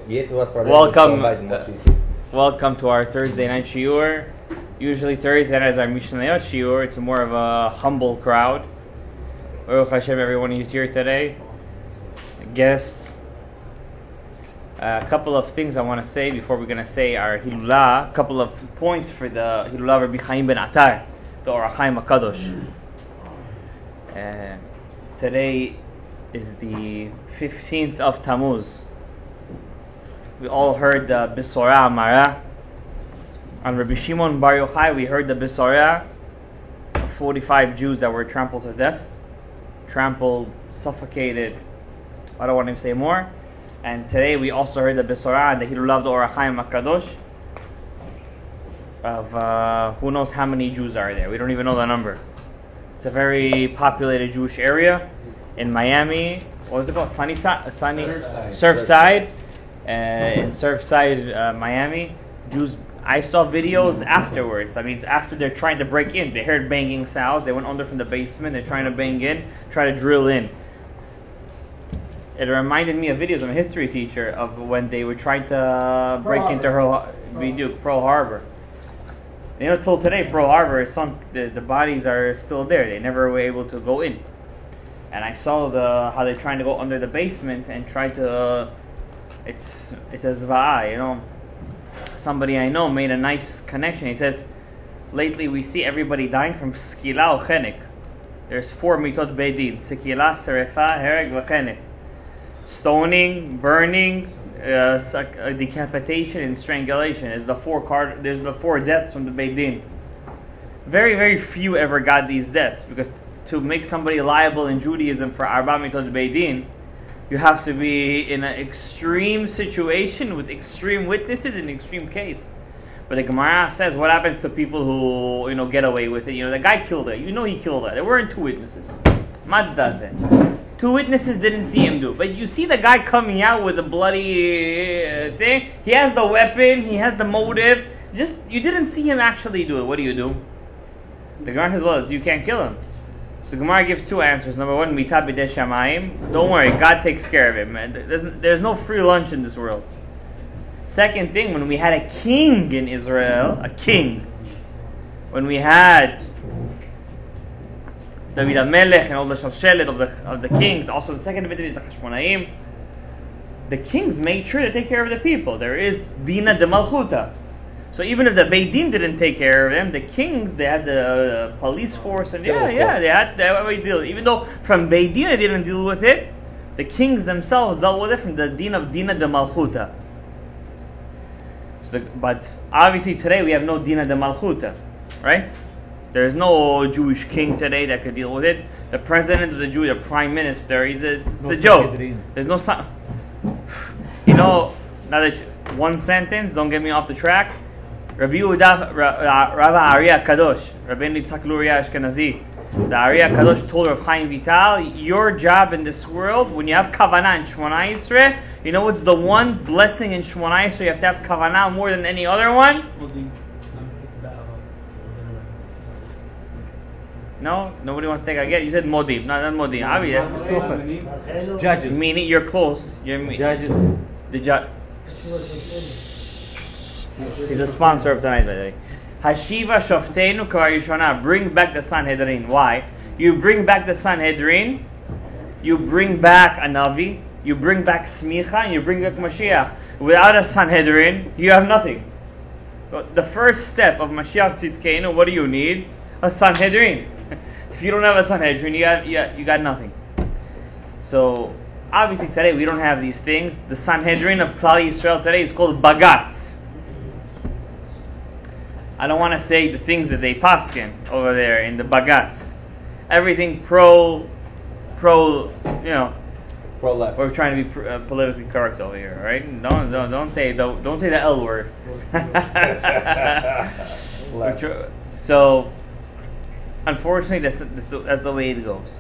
Welcome, welcome to our Thursday night shiur. Usually Thursday night is our Mishnayot shiur. It's more of a humble crowd. Baruch Hashem, everyone who's here today. Guests. A couple of things I want to say before we're going to say our Hilulah. A couple of points for the Hilulah of Rabbi Chaim ben Atar, the Or HaChaim HaKadosh. Today is the 15th of Tammuz. We all heard the Besorah Amara. On Rabbi Shimon Bar Yochai, we heard the Besorah of 45 Jews that were trampled to death. Trampled, suffocated. I don't want to say more. And today we also heard the Besorah and the Hilulah of the Or HaChaim HaKadosh of who knows how many Jews are there. We don't even know the number. It's a very populated Jewish area in Miami. What was it called? Surfside. In Surfside, Miami. Jews. I saw videos afterwards. I mean, after they're trying to break in, they heard banging sounds. They went under from the basement. They're trying to bang in, try to drill in. It reminded me of videos of a history teacher of when they were trying to break into Pearl Harbor. You know, till today, Pearl Harbor is sunk. The bodies are still there. They never were able to go in. And I saw how they're trying to go under the basement and try to. It's a zva'ah, you know. Somebody I know made a nice connection. He says, lately we see everybody dying from skila or chenek. There's 4 mitot beidin: skila, serefa, hereg, v'chenek. Stoning, burning, decapitation, and strangulation is there's the 4 deaths from the beidin. Very, very few ever got these deaths, because to make somebody liable in Judaism for arba mitot beidin, you have to be in an extreme situation with extreme witnesses in an extreme case. But the Gemara says, what happens to people who, get away with it? The guy killed it. He killed it. There weren't 2 witnesses. Mat doesn't. 2 witnesses didn't see him do it. But you see the guy coming out with a bloody thing. He has the weapon. He has the motive. You didn't see him actually do it. What do? The Gemara says, well, you can't kill him. The Gemara gives 2 answers. Number 1, Mita b'dei shamayim. Don't worry, God takes care of him. There's no free lunch in this world. Second thing, when we had a king in Israel, when we had David HaMelech and all the shalshelet of the kings, also the second David the Chashmonaim, the kings made sure to take care of the people. There is Dina de Malchuta. So even if the Beit Din didn't take care of them, the kings, they had the police force, and they had to deal. Even though from Beit Din they didn't deal with it, the kings themselves dealt with it from the Din of Dina de Malchuta. But obviously today we have no Dina de Malchuta, right? There is no Jewish king today that could deal with it. The president of the Jew, the prime minister, it's a joke. There's no son. Now that one sentence, don't get me off the track. Rabbi Yehuda, Rabbi Ari HaKadosh, Rabbi Yitzhak Luria Ashkenazi, the Ari HaKadosh told Rav Chaim Vital, your job in this world, when you have kavanah in Shmona Yisrei, you know what's the one blessing in Shmona Yisrei you have to have kavanah more than any other one? No? Nobody wants to take a guess? You said Modim, not Modim. That's judges. Meaning you're close. Judges. The judge. He's a sponsor of tonight's day. Hashiva Shoftenu Kavarishona. Bring back the Sanhedrin. Why? You bring back the Sanhedrin, you bring back a Navi, you bring back Smicha, and you bring back Mashiach. Without a Sanhedrin, you have nothing. The first step of Mashiach Tzidkeinu, what do you need? A Sanhedrin. If you don't have a Sanhedrin, you got nothing. So, obviously today we don't have these things. The Sanhedrin of Klal Yisrael today is called Bagatz. I don't want to say the things that they paskin over there in the Bagatz. Everything pro left. We're trying to be politically correct over here, right? Don't say the L word. So, unfortunately, that's the way it goes.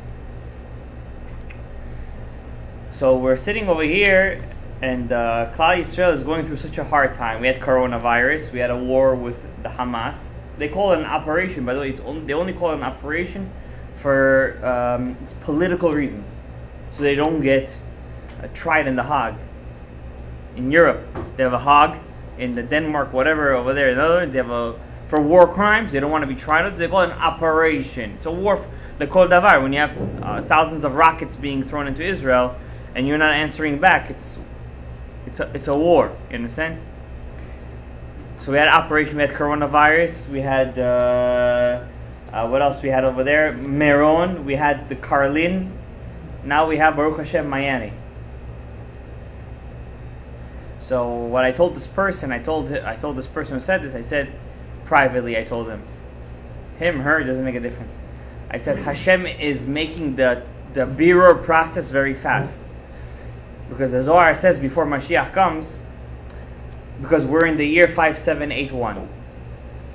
So we're sitting over here, and Klal Yisrael is going through such a hard time. We had coronavirus. We had a war with the Hamas. They call it an operation. By the way, they only call it an operation for its political reasons, so they don't get tried in the Hague. in Europe. They have a Hague. In the Denmark, whatever, over there in the Netherlands, they have for war crimes. They don't want to be tried. They call it an operation. It's a war. They call it davar. When you have thousands of rockets being thrown into Israel, and you're not answering back, it's a war. You understand? So we had operation. We had coronavirus. We had what else? We had over there Meron. We had the Karlin. Now we have Baruch Hashem Miami. So what I told this person, I told this person who said this, I said privately, I told him, her, it doesn't make a difference. I said Hashem is making the birur process very fast, because the Zohar says before Mashiach comes, because we're in the year 5781,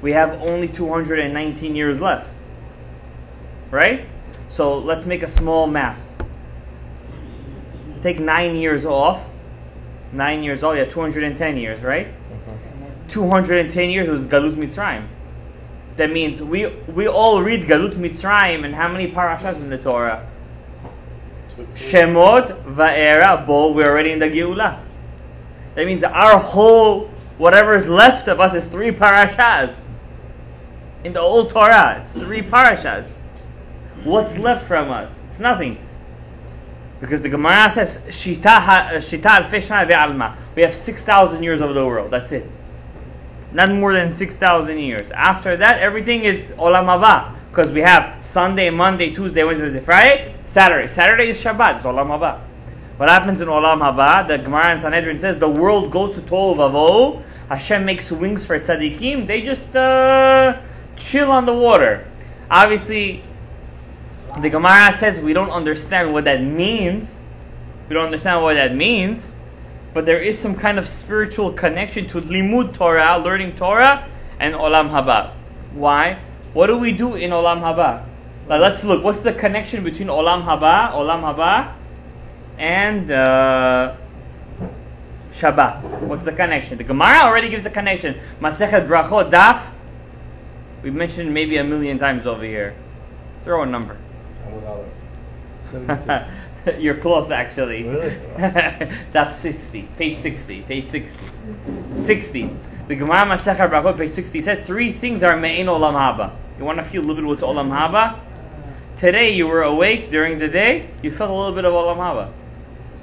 we have only 219 years left, right? So let's make a small math. Take 9 years off. 9 years old, yeah, 210 years, right? 210 years was Galut Mitzrayim. That means we all read Galut Mitzrayim, and how many parashas in the Torah? Shemot, Va'era, Bo, we're already in the Geulah. That means our whole, whatever is left of us is 3 parashas. In the old Torah, it's 3 parashas. What's left from us? It's nothing. Because the Gemara says, Shita alfei shana ve'alma. We have 6,000 years of the world. That's it. Not more than 6,000 years. After that, everything is Olam Haba. Because we have Sunday, Monday, Tuesday, Wednesday, Thursday, Friday, Saturday. Saturday is Shabbat. It's Olam Haba. What happens in Olam Haba? The Gemara in Sanhedrin says, the world goes to Tohu Vavohu. Hashem makes wings for tzaddikim. They just chill on the water. Obviously, the Gemara says we don't understand what that means. We don't understand what that means. But there is some kind of spiritual connection to Limud Torah, learning Torah, and Olam Haba. Why? What do we do in Olam Haba? Let's look. What's the connection between Olam Haba, and Shabbat? What's the connection? The Gemara already gives a connection. Masechet Brachot Daf. We've mentioned maybe 1,000,000 times over here. Throw a number. You're close, actually. Really? Daf 60, page 60. The Gemara Masechet Brachot, page 60, said 3 things are me'ein Olam Haba. You want to feel a little bit what's Olam Haba? Today you were awake during the day. You felt a little bit of Olam Haba.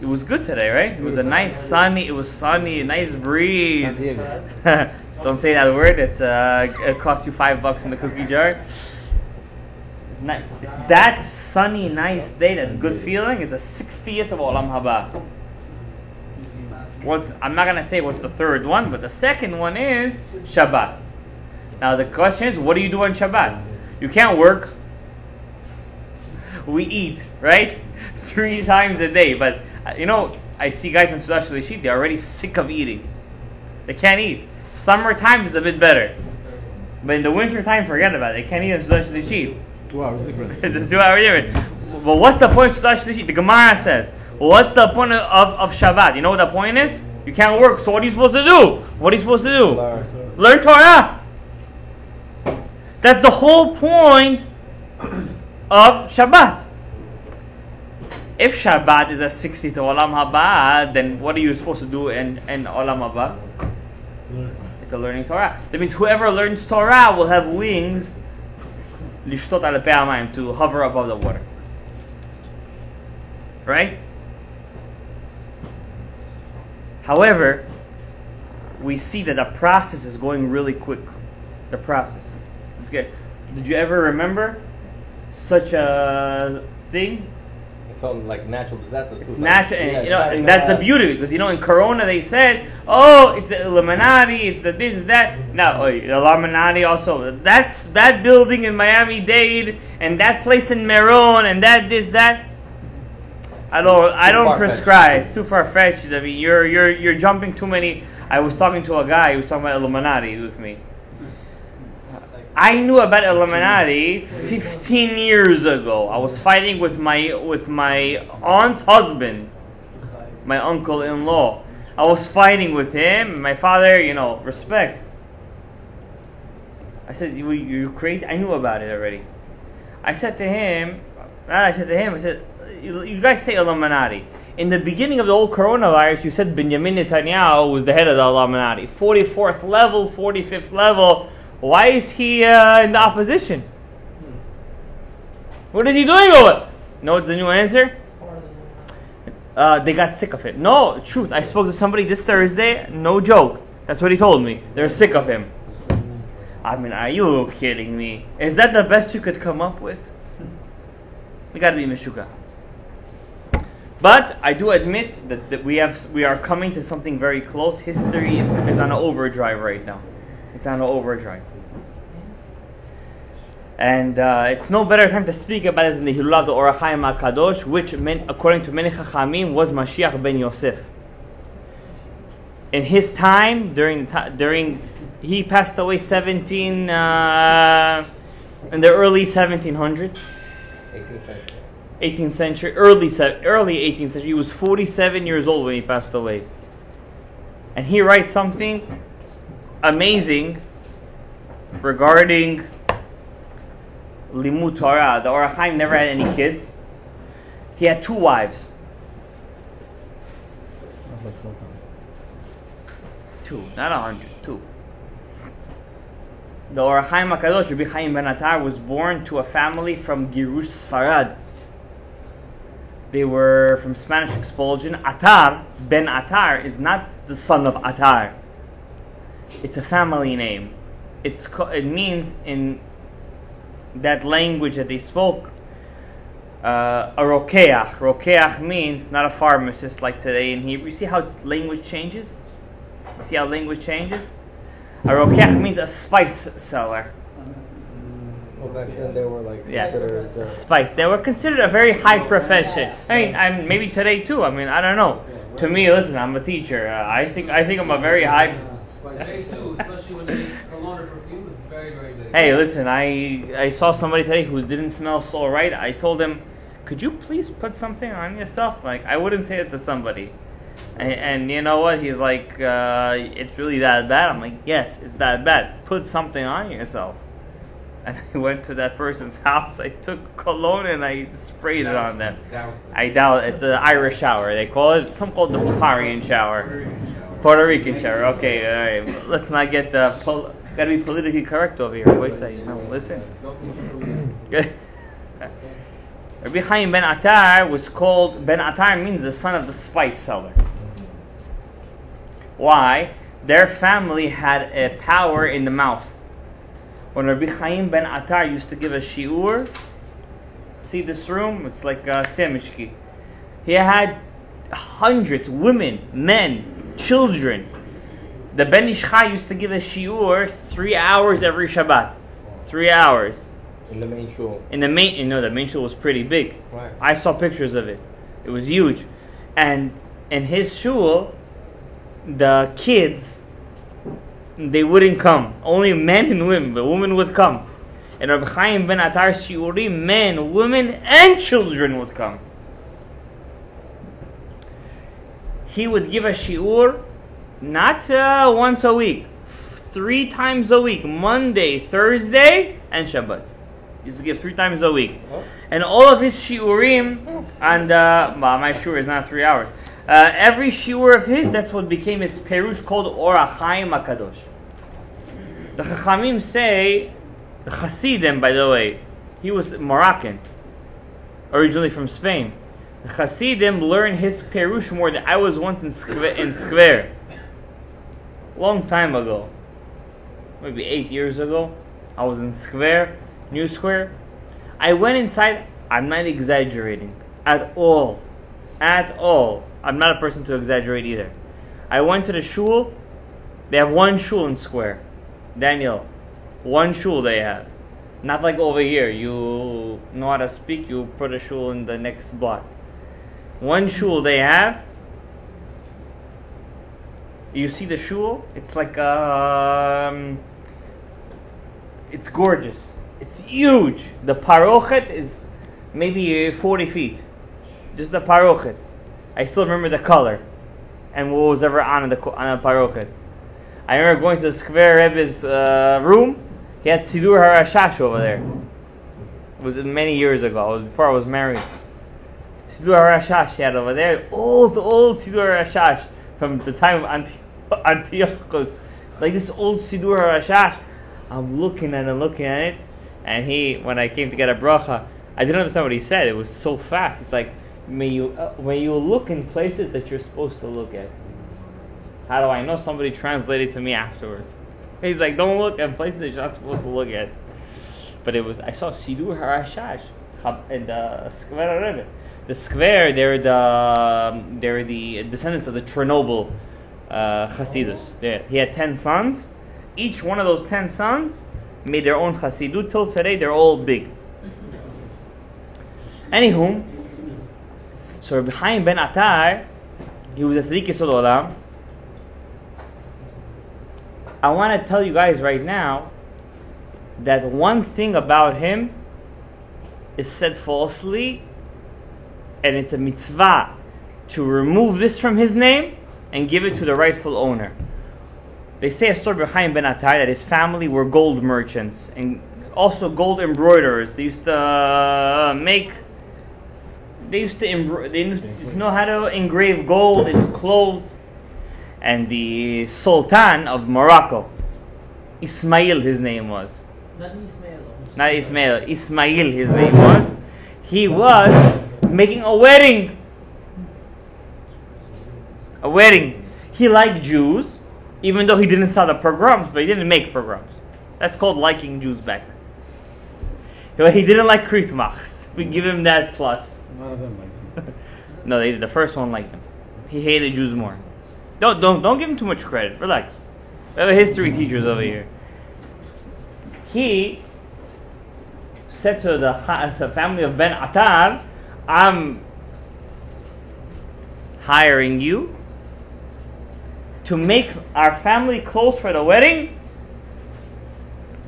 It was good today, right? It was a nice sunny. It was sunny, a nice breeze. Don't say that word. It costs you $5 in the cookie jar. That sunny, nice day, that's good feeling, is a 60th of Olam Haba. I'm not going to say what's the third one, but the second one is Shabbat. Now the question is, what do you do on Shabbat? You can't work. We eat, right? 3 times a day. But, I see guys in Sudash Lishit, they're already sick of eating. They can't eat. Summer times is a bit better. But in the winter time, forget about it. They can't eat in Sudash Lishit. 2 hours difference. It's 2 hour difference. But what's the point of Sudash Lishit? The Gemara says, what's the point of Shabbat? You know what the point is? You can't work, so what are you supposed to do? What are you supposed to do? Learn Torah. That's the whole point of Shabbat. If Shabbat is a 60th of Olam Haba, then what are you supposed to do in Olam Haba? It's a learning Torah. That means whoever learns Torah will have wings, lishtot al pei hamayim, to hover above the water. Right? However, we see that the process is going really quick. The process. It's good. Did you ever remember such a thing? It's all like natural disasters. It's natural, and that's the beauty, because in Corona they said, oh, it's the Illuminati, it's the this, that. Now, the Illuminati also. That's that building in Miami-Dade, and that place in Meron, and that this, that. I don't prescribe. It's too far-fetched. I mean, you're jumping too many. I was talking to a guy who was talking about Illuminati with me. I knew about Illuminati 15 years ago. I was fighting with my aunt's husband, my uncle-in-law. I was fighting with him. My father, respect. I said, "You crazy?" I knew about it already. I said to him, you guys say Illuminati. In the beginning of the whole coronavirus, you said Benjamin Netanyahu was the head of the Illuminati. 44th level, 45th level. Why is he in the opposition? What is he doing over? No, what's the new answer? They got sick of it. No, truth. I spoke to somebody this Thursday. No joke. That's what he told me. They're sick of him. I mean, are you kidding me? Is that the best you could come up with? We gotta be Meshuga. But I do admit that we are coming to something very close. History is on an overdrive right now. It's on an overdrive. And it's no better time to speak about it than the Hilul of the Or HaChaim HaKadosh, which, according to many Chachamim, was Mashiach ben Yosef. In his time, he passed away in the early 1700s. 18th century. 18th century, early 18th century. He was 47 years old when he passed away. And he writes something amazing regarding Limud Torah. The Or HaChaim never had any kids. He had 2 wives. 2, not 100, 2. The Or HaChaim HaKadosh, Rabbi Chaim ben Attar, was born to a family from Girush Sfarad. They were from Spanish expulsion. Attar, ben Attar, is not the son of Attar. It's a family name. It means in that language that they spoke, a rokeach. Rokeach means not a pharmacist like today in Hebrew. You see how language changes? See how language changes? A rokeach means a spice seller. Well, back then they were considered spice. They were considered a very high profession. I mean, maybe today too. I mean, I don't know. To me, listen, I'm a teacher. I think I'm a very high. Today too, especially when they make cologne or perfume, it's very, very good. Hey, listen, I saw somebody today who didn't smell so right. I told him, could you please put something on yourself? Like, I wouldn't say it to somebody. And you know what? He's like, it's really that bad? I'm like, yes, it's that bad. Put something on yourself. And I went to that person's house. I took cologne and I sprayed it on them. I doubt it's an Irish shower. They call it, some call it the Bukharian shower. Puerto Rican shower. Okay, all right. Let's not get gotta be politically correct over here. Wait a second. No, listen. Rabbi Chaim ben Attar was called, Ben Attar means the son of the spice seller. Why? Their family had a power in the mouth. When Rabbi Chaim ben Attar used to give a shiur, see this room? It's like a semichki. He had hundreds, women, men, children. The Ben Ish Chai used to give a shiur 3 hours every Shabbat. 3 hours. in the main shul. The main shul was pretty big. Right. I saw pictures of it. It was huge. And in his shul, the kids, they wouldn't come. Only men and women. The women would come. And Rabbi Chaim ben Attar's shiurim, men, women, and children would come. He would give a shiur not once a week, 3 times a week, Monday, Thursday, and Shabbat. He used to give 3 times a week. Oh. And all of his shiurim, and my shiur is not 3 hours. Every shiur of his, that's what became his perush called Or HaChaim HaKadosh. The Chachamim say, the Hasidim, by the way, he was Moroccan, originally from Spain. The Hasidim learned his perush more than I was once in Skver. Long time ago, maybe 8 years ago, I was in Skver, New Square. I went inside. I'm not exaggerating at all. At all. I'm not a person to exaggerate either. I went to the shul. They have one shul in Square. Daniel, one shul they have. Not like over here. You know how to speak, you put a shul in the next block. One shul they have. You see the shul? It's like it's gorgeous. It's huge. The parochet is maybe 40 feet. Just the parochet. I still remember the color and what was ever on the parochet. I remember going to the Skver Rebbe's room. He had Sidur HaRashash over there. It was many years ago, before I was married. Sidur HaRashash he had over there. Old Sidur HaRashash from the time of Antiochus. Like this old Sidur HaRashash. I'm looking at it. And when I came to get a bracha, I didn't understand what he said. It was so fast. It's like, when you look in places that you're supposed to look at. How do I know? Somebody translated to me afterwards. He's like, don't look at places that you're not supposed to look at. But I saw Sidur HaRashash in the Square Rebbe. The Square, they're the descendants of the Chernobyl Chasidus. He had 10 sons. Each one of those 10 sons made their own Chasidut. Till today, they're all big. Anywho, so Rabbi Chaim ben Attar, he was a Tzaddik Yesod Olam. I want to tell you guys right now that one thing about him is said falsely, and it's a mitzvah to remove this from his name and give it to the rightful owner. They say a story of Chaim ben Attar that his family were gold merchants and also gold embroiderers. They used to know how to engrave gold into clothes. And the Sultan of Morocco, Ismail his name was. Not Ismail. Ismail his name was. He was making a wedding. He liked Jews, even though he didn't start the pogroms, but he didn't make pogroms. That's called liking Jews back then. He didn't like Kritmachs. We give him that plus. None of them liked him. No, the first one liked him. He hated Jews more. Don't give him too much credit. Relax. We have a history teachers over here. He said to the family of Ben Attar, I'm hiring you to make our family clothes for the wedding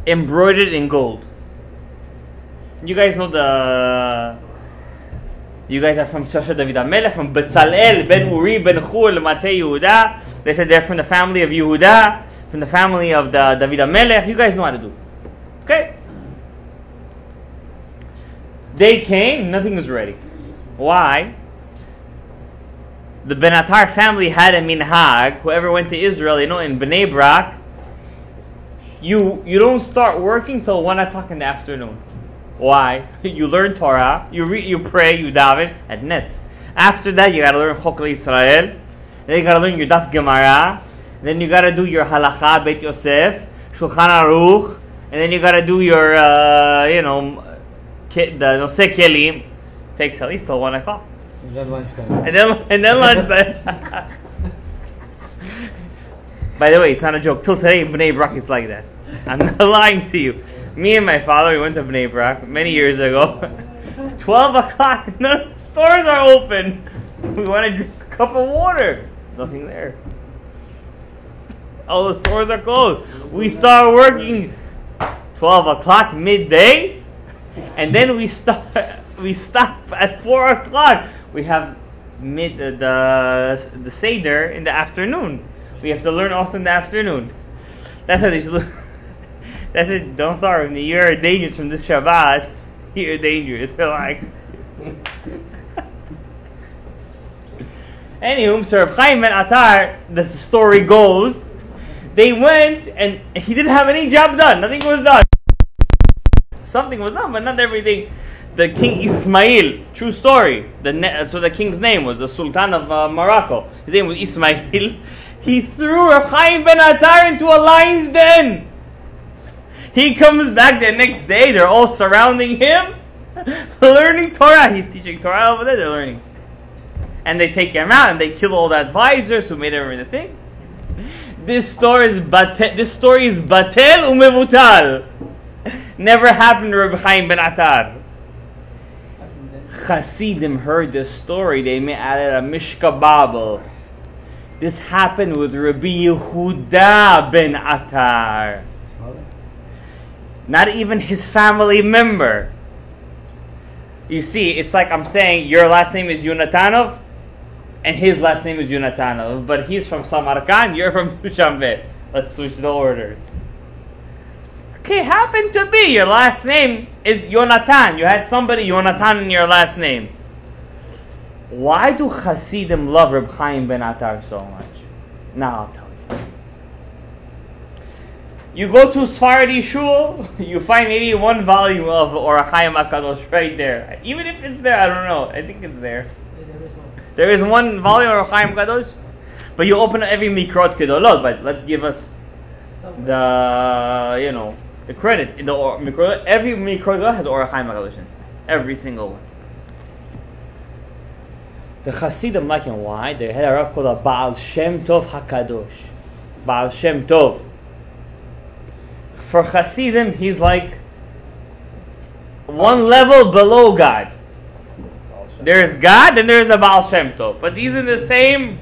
embroidered in gold. You guys know you guys are from Shosha David HaMelech, from Betzalel, Ben Uri, Ben Chur, Matei Yehuda. They said they're from the family of Yehuda, from the family of the David HaMelech. You guys know how to do. Okay? They came, nothing was ready. Why? The Ben Attar family had a minhag. Whoever went to Israel, in Bnei Brak, you don't start working till 1 o'clock in the afternoon. Why? You learn Torah, you pray, you daven at Netz. After that, you gotta learn Chok Israel. Then you gotta learn your Daf Gemara. Then you gotta do your Halacha, Beit Yosef, Shulchan Aruch. And then you gotta do your, the Nosei Kelim. Takes at least till 1 o'clock. And then lunchtime. And then lunchtime. By the way, it's not a joke. Till today, Bnei Brak, it's like that. I'm not lying to you. Me and my father, we went to Bnei Brak many years ago. 12 o'clock, none of the stores are open. We want to drink a cup of water. There's nothing there. All the stores are closed. We start working 12 o'clock, midday, and then we stop at 4 o'clock. We have the Seder in the afternoon. We have to learn also in the afternoon. That's how they look. That's it. Don't start with me. You're dangerous from this Shabbat. You're dangerous. Relax. Anywho, Sir Chaim ben Attar, the story goes, they went and he didn't have any job done. Nothing was done. Something was done, but not everything. The king Ismail, true story. So the king's name was the Sultan of Morocco. His name was Ismail. He threw Chaim ben Attar into a lion's den. He comes back the next day. They're all surrounding him, learning Torah. He's teaching Torah over there. They're learning, and they take him out and they kill all the advisors who made everything. This story is batel umevutal. Never happened to Rabbi Chaim ben Attar. Hasidim heard this story. They added a Mishka Babel. This happened with Rabbi Yehuda ben Attar. Not even his family member. You see, it's like I'm saying your last name is Yonatanov and his last name is Yonatanov, but he's from Samarkand, you're from Dushanbe. Let's switch the orders. Okay, happened to be your last name is Yonatan. You had somebody Yonatan in your last name. Why do Hasidim love Reb Chaim ben Attar so much? Now I'll tell you. You go to Sephardi Shul, you find maybe one volume of Or HaChaim HaKadosh right there. Even if it's there, I don't know. I think it's there. There is one volume of Or HaChaim HaKadosh. But you open every Mikrot Kedolot, but let's give us the credit. Every Mikrot has Or HaChaim HaKadosh. Every single one. The Hasidim like him. Why? They had a Rav called a Baal Shem Tov HaKadosh. Baal Shem Tov. For Hasidim, he's like one level below God. There's God, and there's a Baal Shem Tov. But he's in the same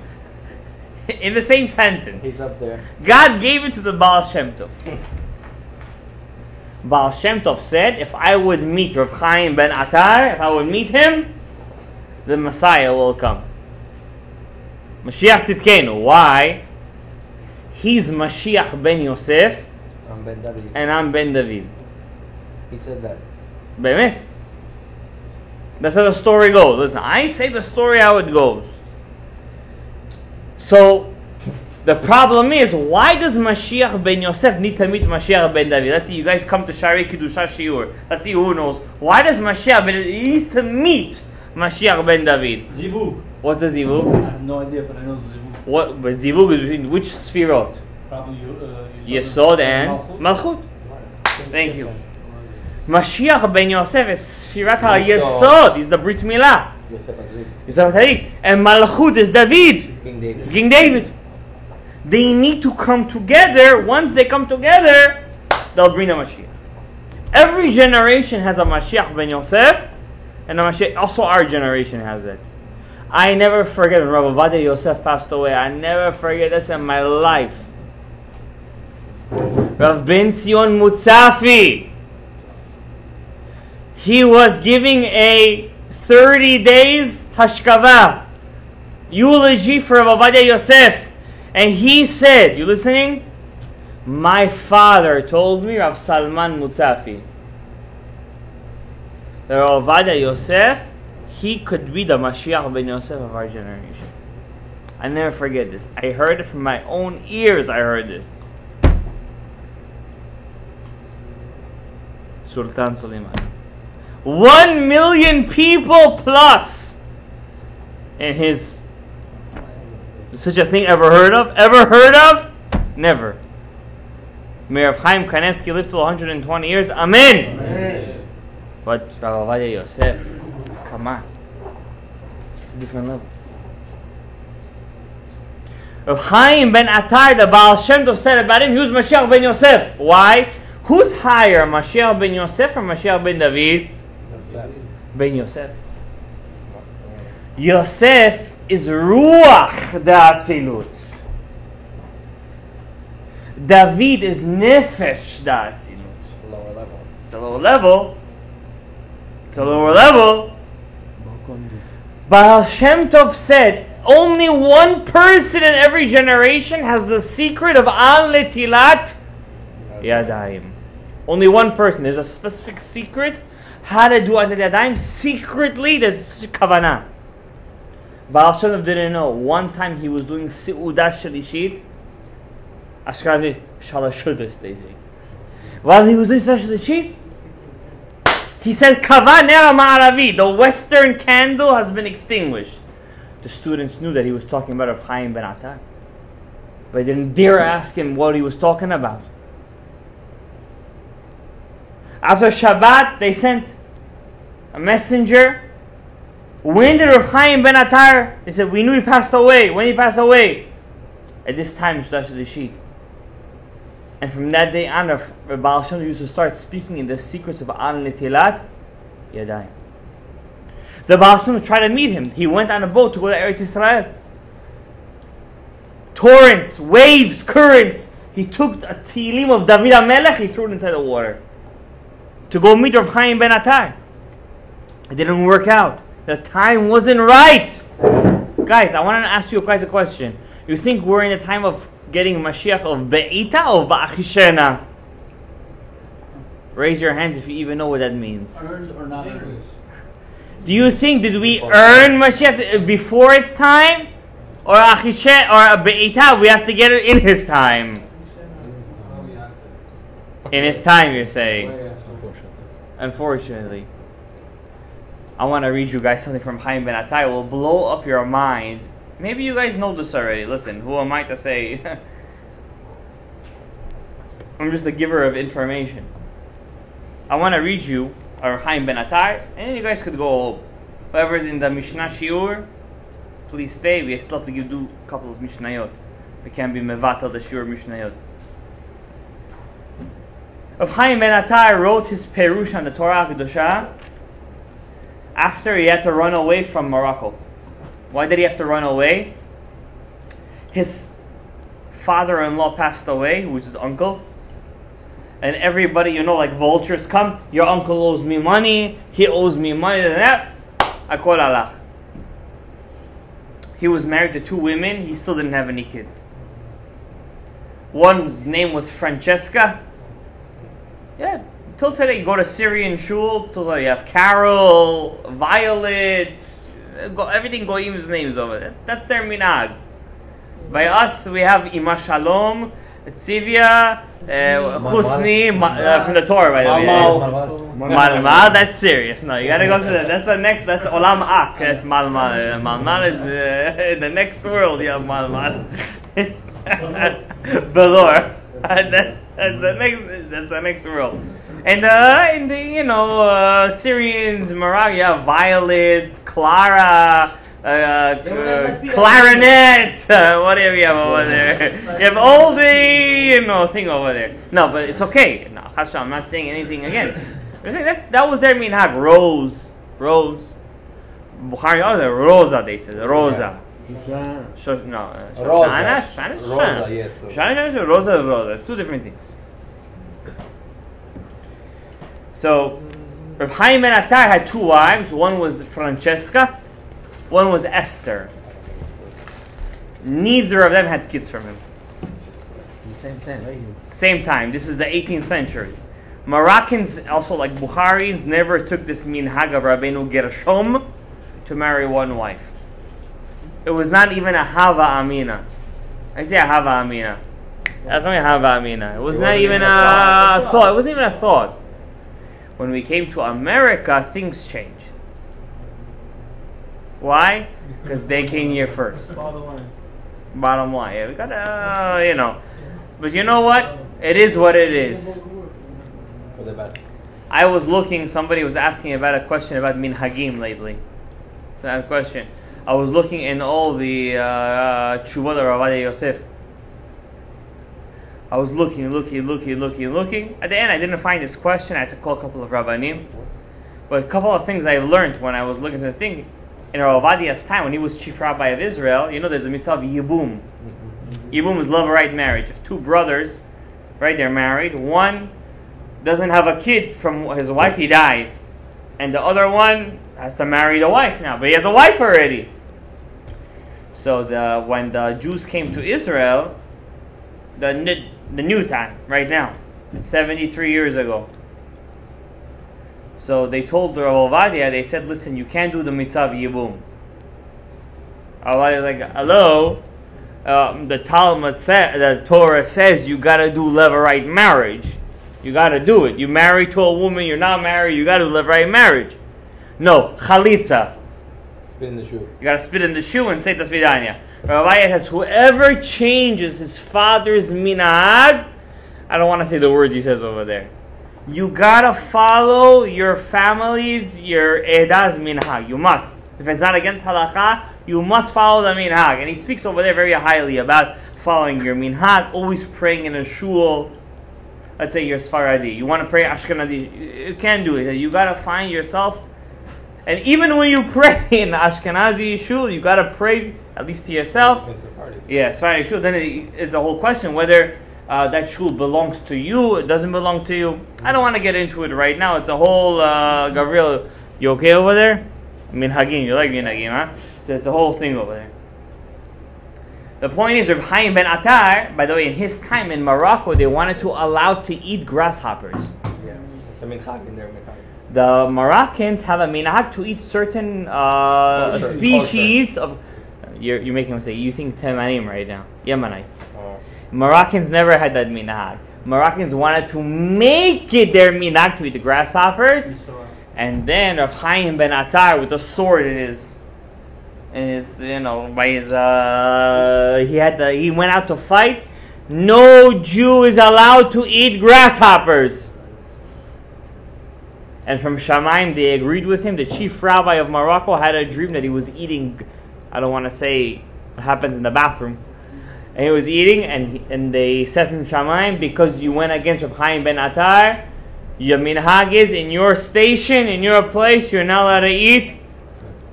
sentence. He's up there. God gave it to the Baal Shem Tov. Baal Shem Tov said, if I would meet Rav Chaim ben Attar, if I would meet him, the Messiah will come. Mashiach Tzidkenu. Why? He's Mashiach ben Yosef, I'm Ben David. and I'm ben David. He said that. Be'emet. That's how the story goes. Listen, I say the story how it goes. So, the problem is, why does Mashiach ben Yosef need to meet Mashiach ben David? Let's see, you guys come to Shari Kiddusha Shiur. Let's see who knows. Why does Mashiach ben David needs to meet Mashiach ben David? Zivug. What's the zivug? I have no idea, but I know Zivug. What? But zivug is between which sfirot? Probably Yesod and Malchut. Thank you. Mashiach ben Yosef is Sfirat HaYesod. He's the Brit Milah. Yosef Azid. Yosef HaTzadik. And Malchut is David. King David. King David. They need to come together. Once they come together, they'll bring the Mashiach. Every generation has a Mashiach ben Yosef, and a Mashiach, also our generation has it. I never forget when Rav Ovadia Yosef passed away. I never forget this in my life. Rav Ben Zion Mutzafi. He was giving a 30 days hashkava, eulogy for Rav Ovadia Yosef. And he said, you listening? My father told me, Rav Salman Mutzafi, that Rav Ovadia Yosef, he could be the Mashiach ben Yosef of our generation. I never forget this. I heard it from my own ears. I heard it. Sultan Suleiman. 1 million people plus in his. Such a thing ever heard of? Ever heard of? Never. May Rav Chaim Kanevsky live till 120 years. Amen. Amen. But Rav Ovadia Yosef, come on. Different level. Rav Chaim ben Attar, the Baal Shem Tov said about him, he was Mashiach ben Yosef. Why? Who's higher, Mashiach ben Yosef or Mashiach ben David? Yosef. Ben Yosef. Yosef is Ruach Da'atzilut. David is Nefesh Da'atzilut. Lower level. It's a lower level. It's a lower level. Baal Shem Tov said, only one person in every generation has the secret of Al Netilat Yadayim. Only one person. There's a specific secret how to do Al Netilat Yadayim secretly. There's kavanah. Baal Shem Tov didn't know. One time he was doing Seudah Shalishit. Ashkavi Shalashudas, they say. While he was doing Seudah Shalishit, he said, Kava Nera Ma'aravi, the western candle has been extinguished. The students knew that he was talking about Rav Chaim ben Attar. But they didn't dare ask him what he was talking about. After Shabbat, they sent a messenger. When did Rav Chaim ben Attar? They said, we knew he passed away. When he passed away? At this time, Seudah Shalishit. And from that day on, Rav Baal Shem Tov used to start speaking in the secrets of Al Netilat Yadayim. The Baal Shem Tov tried to meet him. He went on a boat to go to Eretz Yisrael. Torrents, waves, currents. He took a Tehillim of David HaMelech, he threw it inside the water. To go meet Rav Chaim ben Attar. It didn't work out. The time wasn't right. Guys, I want to ask you guys a question. You think we're in the time of getting Mashiach of Be'ita or Ba'achishena? Raise your hands if you even know what that means. Earned or not earned? Do you think did we earn Mashiach before its time, or Achishet or Be'ita? We have to get it in his time. In his time, you're saying. Unfortunately. I want to read you guys something from Chaim Ben Attai. It will blow up your mind. Maybe you guys know this already. Listen, who am I to say? I'm just a giver of information. I want to read you our Chaim Ben Attai, and you guys could go. Whoever's in the Mishnah Shiur, please stay. We still have to do a couple of Mishnayot. We can't be mevatel the Shiur Mishnayot. Rav Chaim Ben Attai wrote his Perush on the Torah Kedusha after he had to run away from Morocco. Why did he have to run away? His father-in-law passed away, which is his uncle. And everybody, like vultures come, your uncle owes me money, he owes me money, and that. Akol alach. He was married to 2 women, he still didn't have any kids. One's name was Francesca. Yeah, till today you go to Syrian shul, till you have Carol, Violet, everything Goyim's names over there. That's their minhag. By us, we have Ima Shalom, Tzivia, Chusni, from the Torah, by the way. Malmal, that's serious. No, you gotta go to that. That's the next, that's Olam Ak. That's Malmal. Malmal is in the next world, you have Malmal. Belor. That's the next world. And in the Syrians, Morocco, you have Violet, Clara, clarinet, whatever you have over there. You have all the thing over there. No, but it's okay. No, Hashem, I'm not saying anything against. I'm saying that was their minhag. Rose. Bukhari, Rosa, they said. Rosa. Rosa. Rosa, yes. Rosa. It's 2 different things. So, Reb Chaim Ben Attai had 2 wives. One was Francesca. One was Esther. Neither of them had kids from him. Same time. This is the 18th century. Moroccans, also like Bukharis, never took this minhag of Rabbeinu Gershom to marry 1 wife. It was not even a Hava Amina. I say a Hava Amina. It was not even a thought. It wasn't even a thought. When we came to America, things changed. Why? Because they came here first. Bottom line. Yeah, we gotta, But you know what? It is what it is. For the best. I was looking, somebody was asking about a question about minhagim lately. So I have a question. I was looking in all the Tshuvot of Rav Ovadia Yosef. I was looking. At the end, I didn't find this question. I had to call a couple of Rabbanim. But a couple of things I learned when I was looking at the thing, in Rav Ovadia's time, when he was chief rabbi of Israel, there's a mitzvah of Yibum. Yibum is love-right marriage. If 2 brothers, right, they're married, one doesn't have a kid from his wife, he dies. And the other one has to marry the wife now, but he has a wife already. So when the Jews came to Israel, the new time, right now, 73 years ago. So they told Rav Ovadia, they said, listen, you can't do the mitzvah of Yibum. Rav Ovadia's like, hello? The Talmud the Torah says you gotta do levirate marriage. You gotta do it. You marry to a woman, you're not married, you gotta do levirate marriage. No, chalitza. Spit in the shoe. You gotta spit in the shoe and say tasvidanya. Rav Ovadia says, whoever changes his father's minhag, I don't want to say the words he says over there. You gotta follow your family's, your eda's minhag. You must. If it's not against halakha, you must follow the minhag. And he speaks over there very highly about following your minhag, always praying in a shul. Let's say you're Sfaradi. You want to pray Ashkenazi. You can't do it. You gotta find yourself. And even when you pray in Ashkenazi shul, you gotta pray at least to yourself. It's a party. Yeah, Sfaradi shul. Then it's a whole question whether that shul belongs to you, it doesn't belong to you. I don't want to get into it right now. It's a whole, Gabriel, you okay over there? Minhagim, you like minhagim, huh? There's a whole thing over there. The point is, Reb Chaim Ben Attai, by the way, in his time in Morocco, they wanted to allow to eat grasshoppers. Yeah, it's a minhag in there. The Moroccans have a minhag to eat certain species of. You're making a mistake. You think Temanim right now, Yemenites. Moroccans never had that minhag. Moroccans wanted to make it their minhag to eat the grasshoppers, and then Rav Chaim ben Attar with a sword in his he went out to fight. No Jew is allowed to eat grasshoppers. And from Shamayim, they agreed with him. The chief rabbi of Morocco had a dream that he was eating. I don't want to say what happens in the bathroom. And he was eating, and they said from Shamayim, because you went against Rav Chaim ben Attar, your minhag is in your station, in your place, you're not allowed to eat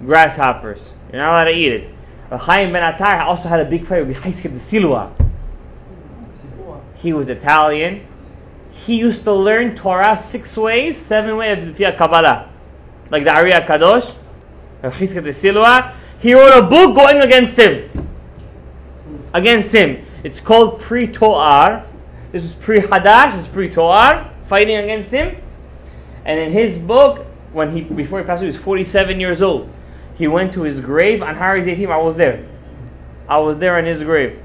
grasshoppers. You're not allowed to eat it. Rav Chaim ben Attar also had a big fight with Chizkiah de Silva. He was Italian. He used to learn Torah 6 ways, 7 ways via Kabbalah. Like the Ari Kadosh, Rav Chizkiah de Silva. He wrote a book going against him. It's called Pre-Toar. This is pre-Hadash, this is pre-Toar, fighting against him. And in his book, before he passed away, he was 47 years old. He went to his grave on Har Zeitim. I was there on his grave.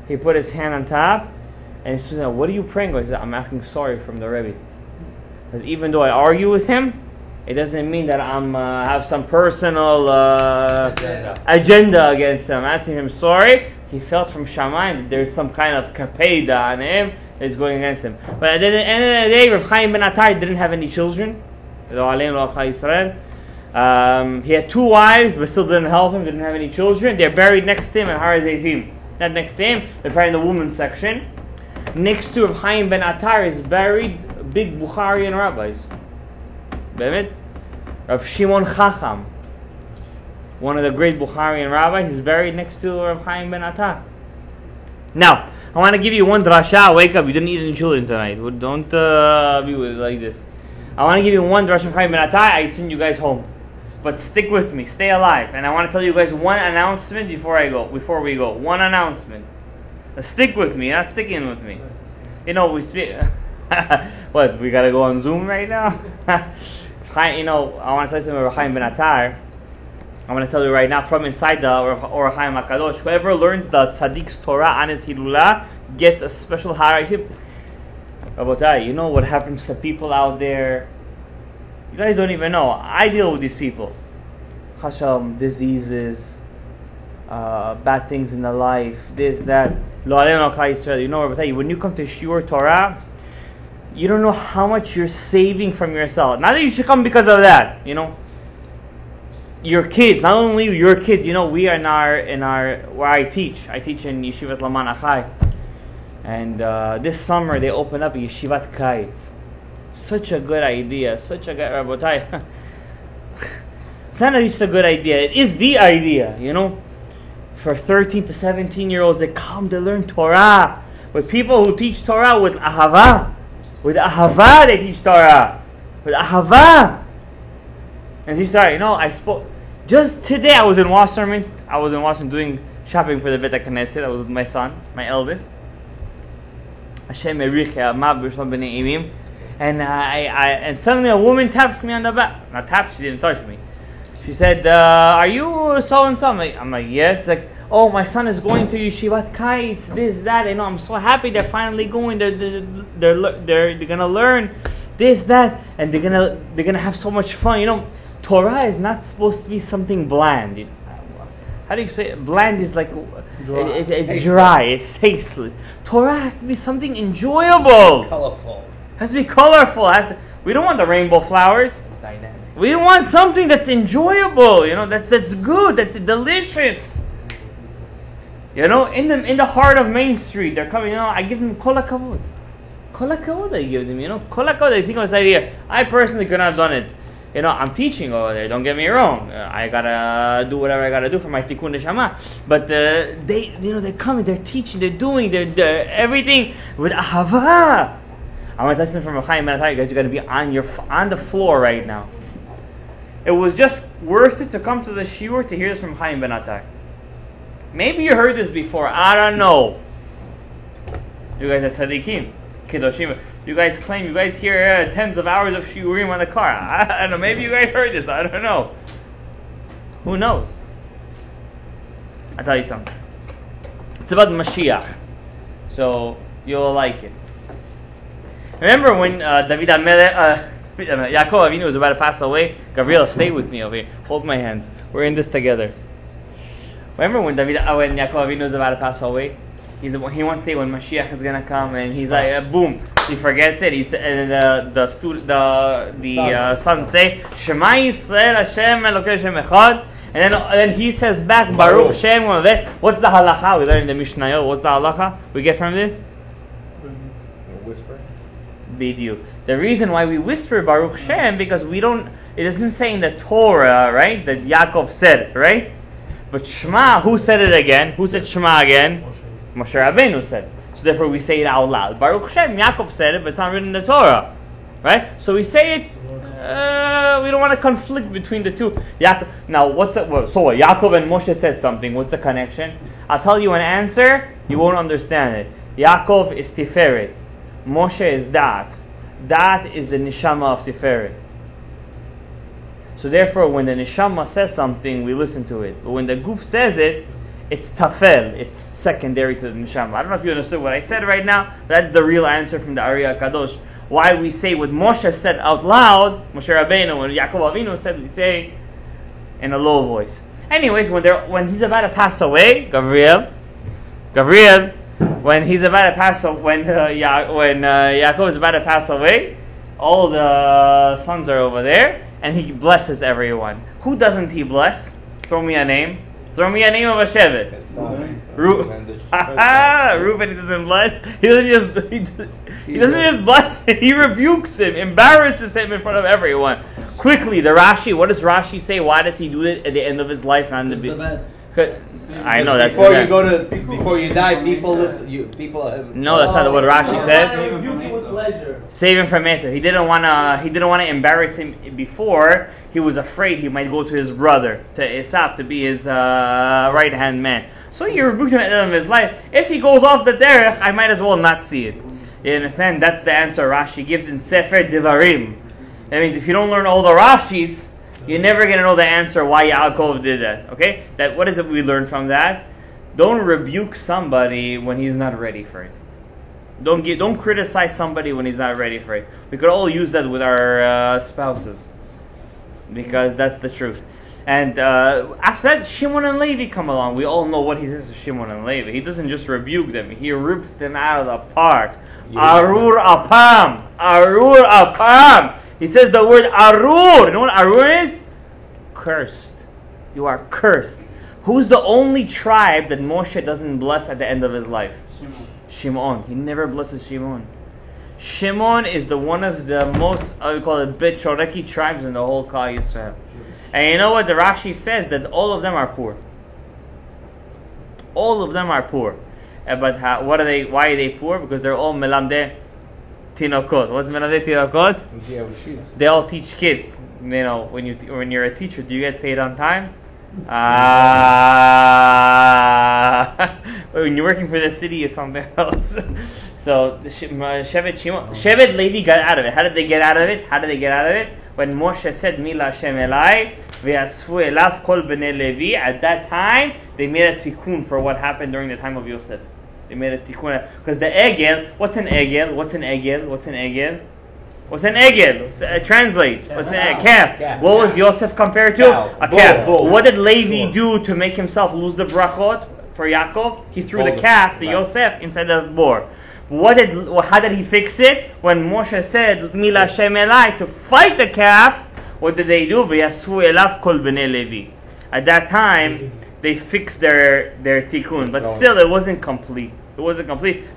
He put his hand on top, and he said, "What are you praying for?" He said, "I'm asking sorry from the Rebbe. Because even though I argue with him, it doesn't mean that I'm have some personal agenda against him. I'm asking him sorry." He felt from Shamayim that there's some kind of kapeda on him that is going against him. But at the end of the day, Rav Chaim ben Attar didn't have any children. He had 2 wives, but still didn't help him, didn't have any children. They're buried next to him in Har Zeitim. Not next to him, they're buried in the women's section. Next to Rav Chaim ben Attar is buried big Bukharian rabbis. Rav Shimon Chacham, one of the great Bukharian rabbis, is buried next to Rav Chaim ben Attar. Now, I want to give you one drasha. Wake up, you didn't eat any children tonight. Don't be like this. I want to give you one drasha of Chaim ben Attar. I'd send you guys home. But stick with me, stay alive. And I want to tell you guys one announcement before we go. One announcement. Stick with me, not sticking with me. We speak. What, we got to go on Zoom right now? I want to tell you something about Chaim ben Attar. I'm going to tell you right now from inside the Or Chaim HaKadosh. Whoever learns the Tzaddik's Torah on his Hilulah gets a special harassment. Rabotai, you know what happens to people out there? You guys don't even know. I deal with these people. Chasham, diseases, bad things in the life, this, that. Lo Aleinu Klal Yisrael. You know, Rabotai, when you come to Shiur Torah, you don't know how much you're saving from yourself. Not that you should come because of that, Your kids, not only your kids, we are in our where I teach in Yeshivat Laman Achai, and this summer they open up a Yeshivat Kites. Such a good idea, Rabotai. It's not just a good idea; it is the idea, For 13 to 17-year-olds, they come to learn Torah with people who teach Torah with ahava. With ahava, they teach Torah. With ahava, and teach Torah. I spoke. Just today, I was in Wasserman. Doing shopping for the Bet HaKnesset. I was with my son, my eldest. Hashem Ericha, Mav B'Shalom B'nei Imim. And suddenly a woman taps me on the back. Not taps, she didn't touch me. She said, "Are you so and so?" I'm like, "Yes." Like, "Oh, my son is going to Yeshivat Kites. This, that. I'm so happy they're finally going. They're gonna learn this, that, and they're gonna have so much fun. Torah is not supposed to be something bland. How do you explain it? Bland is like dry. It's dry. It's tasteless. Torah has to be something enjoyable. Colorful. Has to be colorful. We don't want the rainbow flowers. Dynamic. We want something that's enjoyable. That's good. That's delicious. In the heart of Main Street, they're coming. I give them kol hakavod. Kol hakavod I give them. Kol hakavod. I think of this idea. I personally could not have done it. I'm teaching over there. Don't get me wrong. I gotta do whatever I gotta do for my tikkun neshama. But they're coming. They're teaching. They're doing. They're everything with ahava. I want to listen from Chaim ben Attar. You guys are gonna be on the floor right now. It was just worth it to come to the shiur to hear this from Chaim ben Attar. Maybe you heard this before. I don't know. You guys are tzaddikim, kedoshim. You guys claim, you guys hear tens of hours of shiurim on the car. I don't know, maybe you guys heard this, I don't know. Who knows? I'll tell you something. It's about Mashiach. So, you'll like it. Remember when David HaMelech, Yaakov Avinu was about to pass away? Gabriel, stay with me over here. Hold my hands. We're in this together. Remember when Yaakov Avinu was about to pass away? He wants to say when Mashiach is gonna come, and he's like, boom, he forgets it. And the sons say, Shema Yisrael Hashem Elokei Hashem Echad. And then he says back, Baruch Shem. What's the halacha? We learned in the Mishnayot. What's the halacha we get from this? Whisper. B'diuk. The reason why we whisper Baruch Shem, because we don't. It doesn't say in the Torah, right, that Yaakov said it, right? But Shema, who said it again? Who said Shema again? Moshe Rabbeinu said. So therefore we say it out loud. Baruch Shem, Yaakov said it, but it's not written in the Torah, right? So we say it. We don't want to conflict between the two. Now, so what? Yaakov and Moshe said something. What's the connection? I'll tell you an answer. You won't understand it. Yaakov is Tiferet. Moshe is Da'at. Da'at is the Neshama of Tiferet. So therefore, when the Neshama says something, we listen to it. But when the Guf says it, it's Tafel. It's secondary to the Neshama. I don't know if you understood what I said right now. That's the real answer from the Ari HaKadosh. Why we say what Moshe said out loud, Moshe Rabbeinu, when Yaakov Avinu said, we say in a low voice. Anyways, when he's about to pass away, Gabriel, when he's about to pass, when Yaakov is about to pass away, all the sons are over there, and he blesses everyone. Who doesn't he bless? Throw me a name. Throw me a name of a shevet. Reuben, he doesn't bless. He doesn't just bless him. He rebukes him, embarrasses him in front of everyone. Quickly, the Rashi. What does Rashi say? Why does he do it at the end of his life? Not in the beginning. I know that's before you die. People listen. No, that's not what Rashi says. Rebuke him with pleasure. Save him from Esav. He didn't want to embarrass him before. He was afraid he might go to his brother, to Esav, to be his right hand man. So he rebuked him at the end of his life. If he goes off the derech, I might as well not see it. You understand? That's the answer Rashi gives in Sefer Devarim. That means if you don't learn all the Rashis, you're never going to know the answer why Yaakov did that. Okay? What is it we learn from that? Don't rebuke somebody when he's not ready for it. Don't criticize somebody when he's not ready for it. We could all use that with our spouses, because that's the truth. And after that, Shimon and Levi come along. We all know what he says to Shimon and Levi. He doesn't just rebuke them. He rips them out of the park. Arur apam. Arur apam. He says the word arur. You know what arur is? Cursed. You are cursed. Who's the only tribe that Moshe doesn't bless at the end of his life? Shimon. He never blesses Shimon. Shimon is one of the most, we call it, Bechoreki tribes in the whole Klal Yisrael. And you know what the Rashi says? That all of them are poor. All of them are poor. But what are they? Why are they poor? Because they're all melamde tinokot. What's melamde tinokot? They all teach kids. You know, when you're a teacher, do you get paid on time? When you're working for the city, it's something else. So Shevet Levi got out of it. How did they get out of it? When Moshe said Mila Hashem Elai ve'asfu elav kol bnei Levi, at that time they made a tikkun for what happened during the time of Yosef. They made a tikkun because the egel. What's an egel? Translate. What's a calf? What was Yosef compared to? A calf. What did Levi do to make himself lose the brachot for Yaakov? He threw the calf, the Yosef, inside the boar. How did he fix it? When Moshe said Mila Hashem Elai to fight the calf, what did they do? V'yasfu elav kol bnei Levi. At that time, they fixed their tikkun, but still it wasn't complete.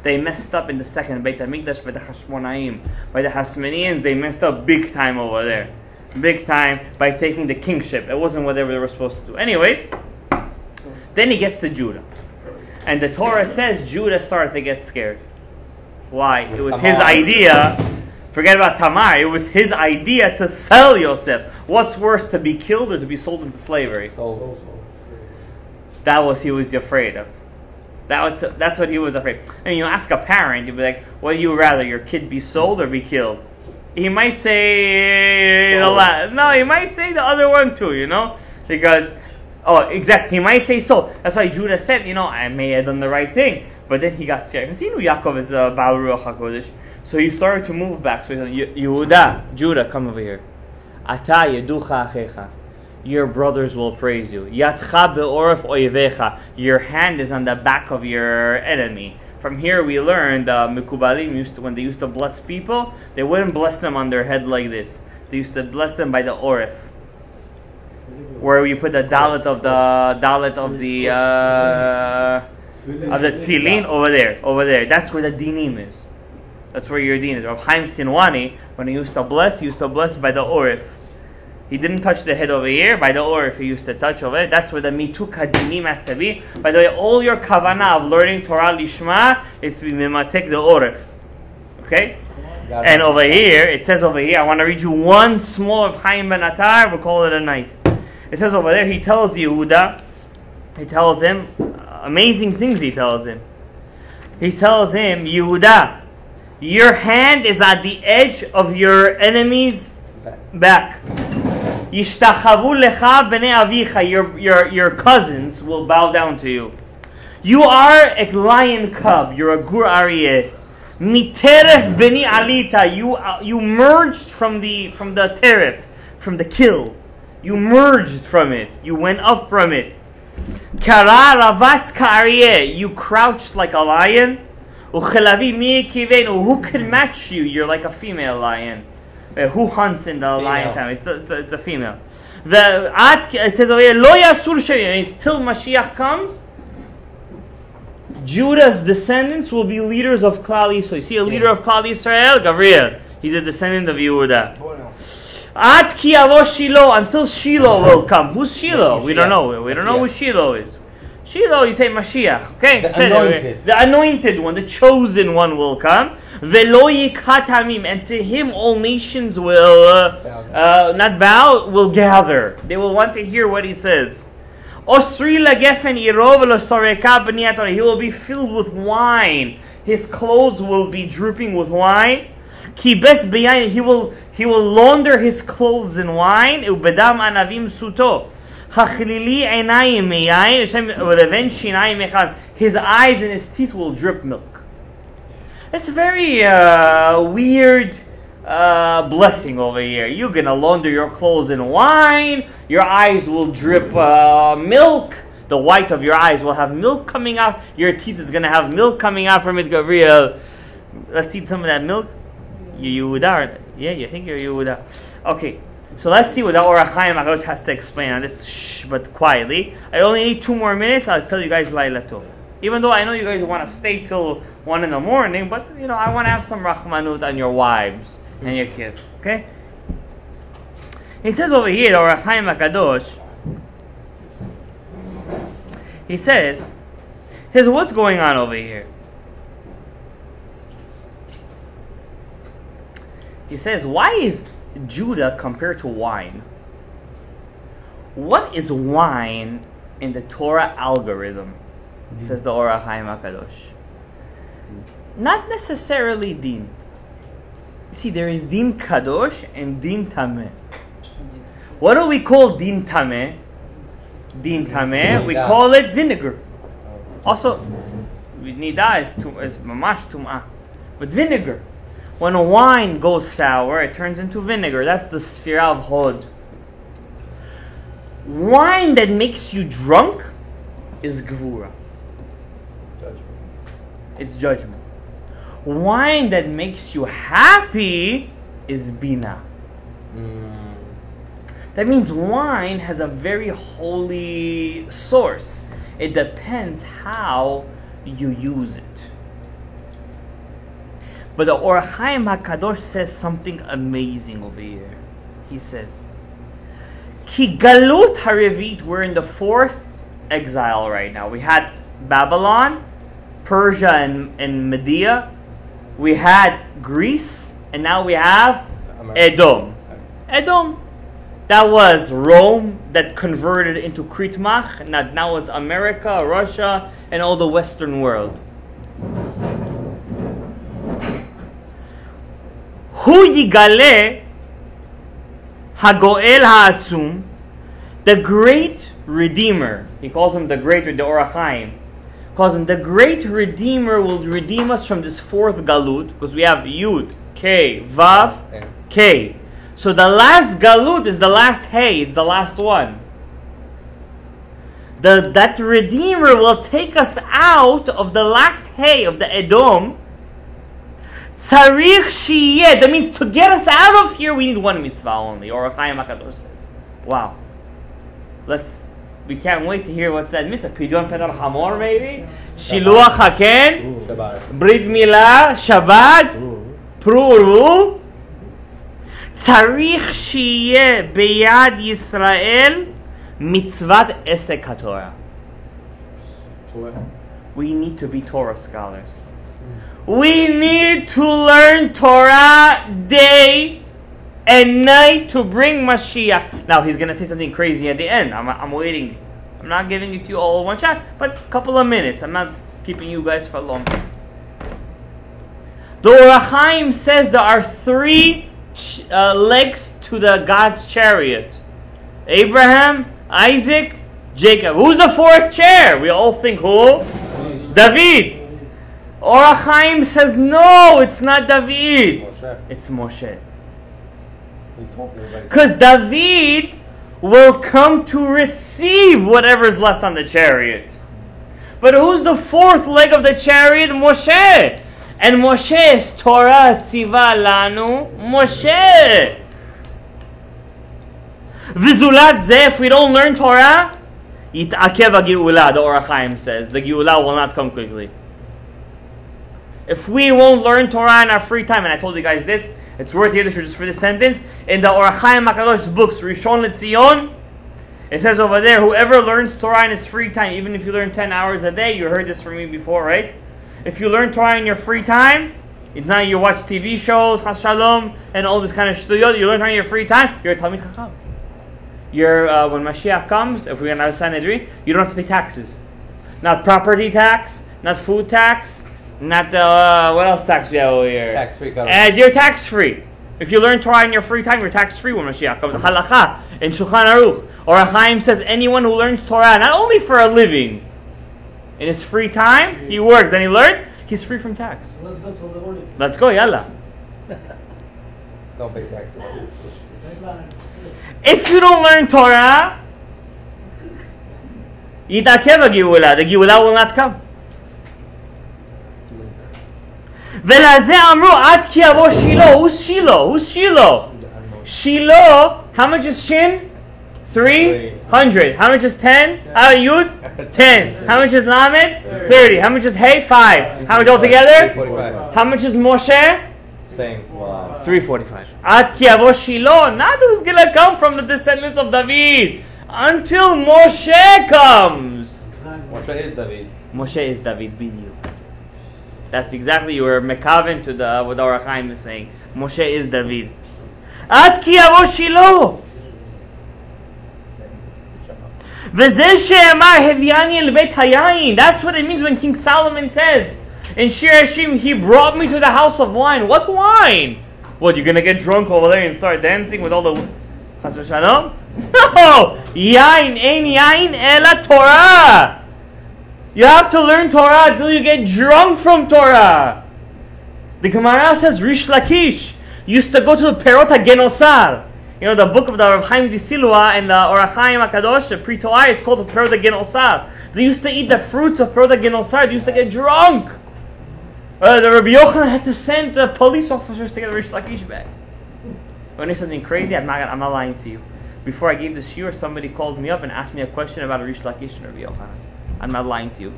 They messed up in the second Beit HaMikdash by the Hashmonaim. By the Hasmoneans, they messed up big time over there. Big time by taking the kingship. It wasn't what they were supposed to do. Anyways, then he gets to Judah. And the Torah says Judah started to get scared. Why? It was his idea. Forget about Tamar. It was his idea to sell Yosef. What's worse, to be killed or to be sold into slavery? That was he was afraid of. That's what he was afraid. I mean, you ask a parent, you'd be like, "What do you rather, your kid be sold or be killed?" He might say no. He might say the other one too. Because exactly. He might say so. That's why Judah said, I may have done the right thing, but then he got scared. Because he knew Yaakov is a Baal Ruach HaKodesh, so he started to move back. So he said, Judah, come over here. Ata yeducha achecha. Your brothers will praise you. Yatcha be'oref oivecha. Your hand is on the back of your enemy. From here we learned Mikubalim when they used to bless people, they wouldn't bless them on their head like this. They used to bless them by the orif, where you put the dalet of the tefillin over there. That's where the dinim is. That's where your din is. Rav Chaim Sinwani, when he used to bless by the orif. He didn't touch the head over here. By the orif, he used to touch over it. That's where the mituk hadinim has to be. By the way, all your kavanah of learning Torah lishma is to be mimatek the orif. Okay? And over here, it says over here, I want to read you one small of Chaim ben Atar. We'll call it a night. It says over there, he tells Yehuda, he tells him, amazing things he tells him. He tells him, Yehuda, your hand is at the edge of your enemy's back. Yishtachavu lecha bnei avicha. Your cousins will bow down to you. You are a lion cub. You're a gur aryeh. Miteref beni alita. You merged from the teref, from the kill. You merged from it. You went up from it. Kara ravatz ka'aryeh. You crouched like a lion. Uchelavi mi kivenu. Who can match you? You're like a female lion. Who hunts in the lion family? It's a female. It says over here, Lo Yasur Shari. Till Mashiach comes, Judah's descendants will be leaders of Klal Yisrael. You see a leader of Klal Yisrael? Gabriel. He's a descendant of Yehuda. At ki avo Shiloh, until Shiloh will come. Who's Shiloh? We don't know. We don't know who Shiloh is. Shiloh, you say Mashiach. Okay? The anointed. The anointed one, the chosen one will come. Velo yikhatamim, and to him all nations will not bow, will gather. They will want to hear what he says. Osri lagefen iro velo soreka b'niyat Torah. He will be filled with wine. His clothes will be drooping with wine. Ki bes b'yayin. He will launder his clothes in wine. Ubedam anavim suto. Chachlili einayim meyayin. Uleven shinayim echad. His eyes and his teeth will drip milk. It's a very weird blessing over here. You're going to launder your clothes in wine. Your eyes will drip milk. The white of your eyes will have milk coming out. Your teeth is going to have milk coming out from it, Gabriel. Let's see some of that milk. Yehuda. Yeah, you think you're Yehuda. Okay, so let's see what the Orach Chaim HaKadosh has to explain on this, but quietly. I only need 2 more minutes. I'll tell you guys Laila Tov. Even though I know you guys want to stay till 1 in the morning, but I want to have some rachmanut on your wives and your kids. Okay? He says over here, Orach Chaim HaKadosh, he says, what's going on over here? He says, why is Judah compared to wine? What is wine in the Torah algorithm? Says the Orach Chaim HaKadosh. Not necessarily din. You see, there is din kadosh and din tameh. What do we call din tameh? Din tameh, we call it vinegar. Also, nida is mamash tum'ah. But vinegar. When a wine goes sour, it turns into vinegar. That's the sphira of hod. Wine that makes you drunk is gvura. It's judgment. Wine that makes you happy is bina. That means wine has a very holy source. It depends how you use it. But the Orach Chaim HaKadosh says something amazing over here. He says, Ki galut harevit, we're in the 4th exile right now. We had Babylon, Persia and Media. We had Greece, and now we have Edom. Edom. That was Rome that converted into Kritmach. Now it's America, Russia, and all the Western world. Hu yigale hagoel ha'atzum, the great Redeemer. He calls him the great, the Orach Chaim. Calls him the great Redeemer will redeem us from this fourth galut, because we have Yud, K, Vav, K. So the last galut is the last Hey, it's the last one. That Redeemer will take us out of the last Hey of the Edom. Tzarich shiyeh. That means to get us out of here, we need one mitzvah only. Orach Chaim HaKadosh says. Wow. We can't wait to hear what's that mitzvah. Pidyon Pedar Hamor, maybe? Shiluach HaKen? Brit Milah? Shabbat? Pru? Tzarich shiyeh beyad Yisrael mitzvat esek HaTorah. We need to be Torah scholars. We need to learn Torah day and night to bring Mashiach. Now, he's going to say something crazy at the end. I'm waiting. I'm not giving it to you all in one shot, but a couple of minutes. I'm not keeping you guys for long. The Orach Chaim says there are three legs to the God's chariot. Abraham, Isaac, Jacob. Who's the fourth chair? We all think who? David. Orach Chaim says, no, it's not David. It's Moshe. Because David will come to receive whatever's left on the chariot. But who's the fourth leg of the chariot? Moshe. And Moshe is Torah tziva lanu. Moshe. V'zulat zeh, if we don't learn Torah, yit'akev ha'geula, the Orach Chaim says. The geula will not come quickly. If we won't learn Torah in our free time, and I told you guys this, it's worth hearing just for this sentence. In the Orach Chaim HaKadosh's books, Rishon LeZion, it says over there, whoever learns Torah in his free time, even if you learn 10 hours a day, you heard this from me before, right? If you learn Torah in your free time, it's not you watch TV shows, Chas Shalom, and all this kind of shtuyot, you learn Torah in your free time, you're a Talmid Chacham. When Mashiach comes, if we're going to have a Sanhedrin, you don't have to pay taxes. Not property tax, not food tax, not what else tax we have over here? Tax-free. And you're tax-free. If you learn Torah in your free time, you're tax-free when Mashiach comes. Halakha in Shulchan Aruch. Orach Chaim says anyone who learns Torah, not only for a living, in his free time, he works and he learns, he's free from tax. Let's go, yalla. Don't pay taxes. If you don't learn Torah, yitakev ha'geula. The geula will not come. Velazeh amru ad ki yavo Shiloh. Who's Shiloh? Who's Shiloh? Shiloh. How much is Shin? 300. How much is 10? Yud? 10. How much is Lamed? 30. How much is Hey? 5. How much altogether? 45. How much is Moshe? Same. Wow. 345. Ad ki yavo Shiloh. Not who's going to come from the descendants of David. Until Moshe comes. Moshe is David. Moshe is David Bidyu. That's exactly your mekaven to the what Orach Chaim is saying. Moshe is David. Ad ki yavo Shiloh. V'zeh she'emar heviani el beit hayayin. That's what it means when King Solomon says in Shir Hashim, he brought me to the house of wine. What wine? What, you're gonna get drunk over there and start dancing with all the Chas v'shalom? No! Yain ein yain ela Torah. You have to learn Torah until you get drunk from Torah. The Gemara says Rish Lakish used to go to the Perot HaGenosar. You know, the book of the Rav Chaim Disilwa and the Orach Chaim HaKadosh, the Pre-Torah, is called the Perot HaGenosar. They used to eat the fruits of Perot HaGenosar. They used to get drunk. The Rabbi Yochanan had to send police officers to get Rish Lakish back. When there's something crazy, I'm not lying to you. Before I gave this shiur, somebody called me up and asked me a question about Rish Lakish and Rabbi Yochanan. I'm not lying to you.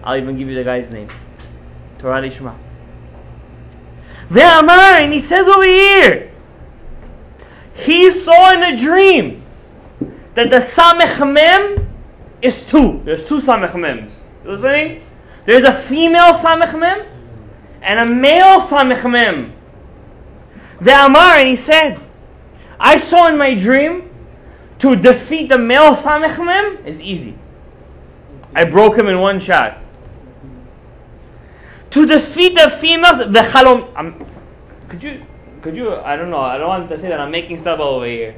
I'll even give you the guy's name. Torah Lishma. Ve'amar, and he says over here, he saw in a dream that the Samech Mem is 2. There's 2 Samech Mems. You listening? There's a female Samech Mem and a male Samech Mem. Ve'amar, and he said, I saw in my dream To defeat the male Samech Mem is easy. I broke him in one shot. To defeat the females, the Chalom. Could you? I don't know. I don't want to say that I'm making stuff over here.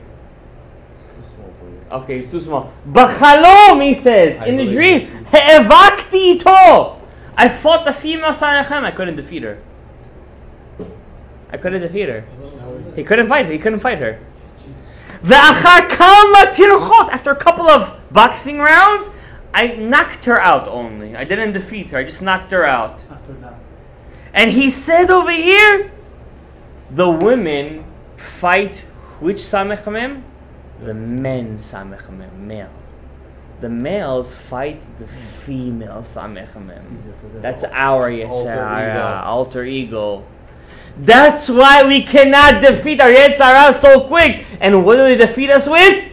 It's too small for you. Okay, it's too small. B'chalom, he says, in the dream, He'evakti ito. I fought the female Samech Mem. I couldn't defeat her. He couldn't fight her. Ve'achar kama tirchot. After a couple of boxing rounds, I knocked her out only. I didn't defeat her. I just knocked her out. And he said over here, the women fight which Samech Mem? The men Samech Mem, male. The males fight the female Samech Mem. That's our Yetzirah, alter ego. That's why we cannot defeat our Yetzirah so quick. And what do they defeat us with?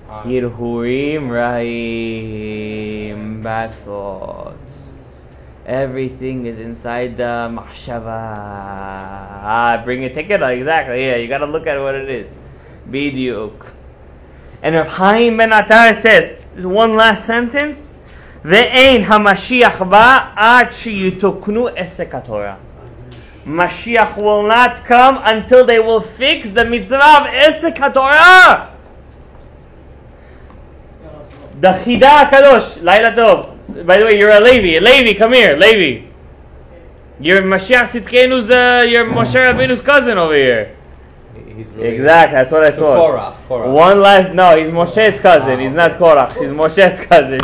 Hirhurim Rahim, bad thoughts. Everything is inside the Mahshava. Bring it, take it out, exactly. Yeah, you gotta look at what it is. Bidyuk. And Rav Chaim Ben Attar says, one last sentence. Ve'ein hamashiach ba ad sheyitoknu esek haTorah. Mashiach will not come until they will fix the mitzvah of esek haTorah. The Chida Kadosh, Laila Tov. By the way, you're a Levi. Levi, come here, Levi. You're Mashiach Tzidkenu's, you're Moshe Rabbeinu's cousin over here. He's really Exactly, that's what I thought. Korach. One last, no, he's Moshe's cousin. He's not Korach. He's Moshe's cousin.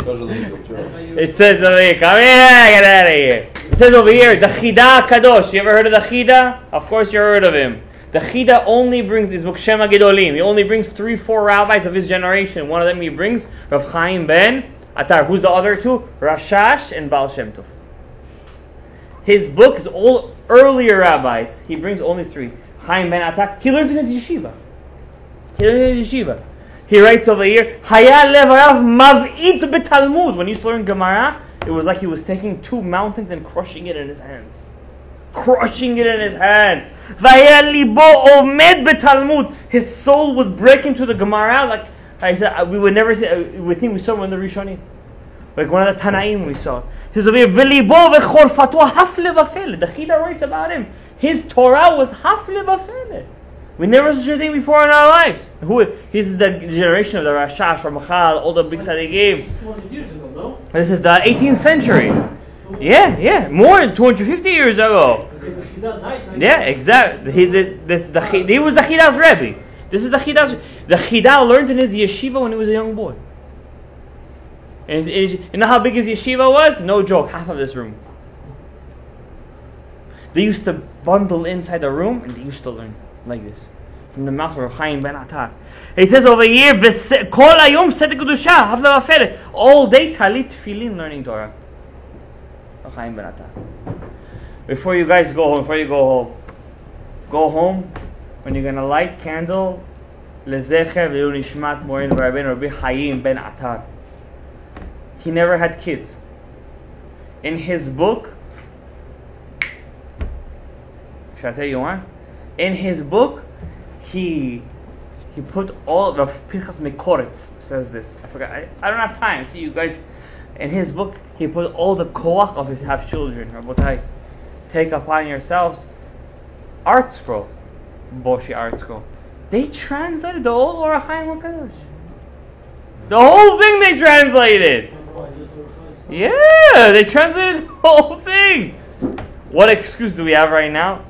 It says over here, come here, get out of here. It says over here, the Chida Kadosh. You ever heard of the Chida? Of course you heard of him. The Chida only brings, is Mokshem HaGedolim. He only brings 3-4 rabbis of his generation. One of them he brings, Rav Chaim Ben Attar. Who's the other two? Rashash and Baal Shem Tov. His book is all earlier rabbis. He brings only 3. Chaim Ben Attar. He learned in his yeshiva. He writes over here, Haya levarav mav'it b'talmud. When he used to learn Gemara, it was like he was taking 2 mountains and crushing it in his hands. Vaya libo omed b'talmud. His soul would break into the Gemara. Like I said, we would never say. We think we saw one in the Rishonim, like one of the Tanaim we saw. He's over here. V'libo v'chorfato hafle v'afele. The Chida writes about him. His Torah was hafle v'afele. We never saw such a thing before in our lives. He's the generation of the Rashash, Ramachal, all the big they gave. 200 years ago, no? This is the 18th century. Yeah, more than 250 years ago. Yeah, exactly. He was the Chida's Rebbe. This is the Chida's. The Chida learned in his yeshiva when he was a young boy. And you know how big his yeshiva was? No joke, half of this room. They used to bundle inside the room and they used to learn like this. From the mouth of Rav Chaim Ben Attar. He says over here, Kol hayom tzedek kedusha, hafle v'afele. All day talit tefillin learning Torah. Rav Chaim Ben Attar. Before you guys go home when you're gonna light candle, lezecher v'lu nishmat morin v'rabbeinu Rabbi Chaim Ben Attar. He never had kids. In his book, should I tell you one? In his book, he put all the Pinchas Mekoritz says this. I forgot. I don't have time. See you guys. In his book, he put all the koach of his have children. Rabotai, take upon yourselves art scroll, Boshi art scroll. They translated the whole Orach Chaim HaKadosh. The whole thing they translated. Yeah, they translated the whole thing. What excuse do we have right now?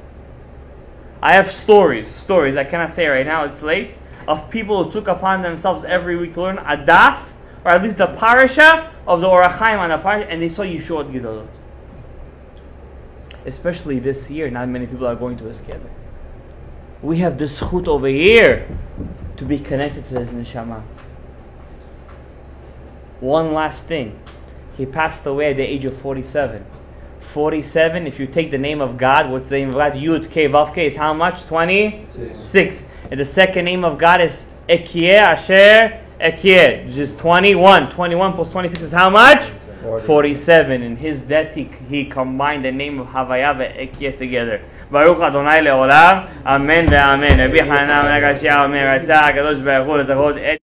I have stories I cannot say right now, it's late, of people who took upon themselves every week to learn a daf, or at least the parasha of the Orach Chaim on the parasha, and they saw Yeshuot Gedolot. Especially this year, not many people are going to Eskevet. We have this zchut over here to be connected to the neshama. One last thing. He passed away at the age of 47. 47, if you take the name of God, what's the name of God? Yud, K, Vav, K is how much? 26. And the second name of God is Ekieh, Asher, Ekieh, which is 21. 21 plus 26 is how much? 47. In his death, he combined the name of Havaya and Ekieh together. ברוך אדוני לעולם, אמן ואמן. רבי חנן בן עקשיא אומר, רצה הקדוש ברוך הוא לזכות את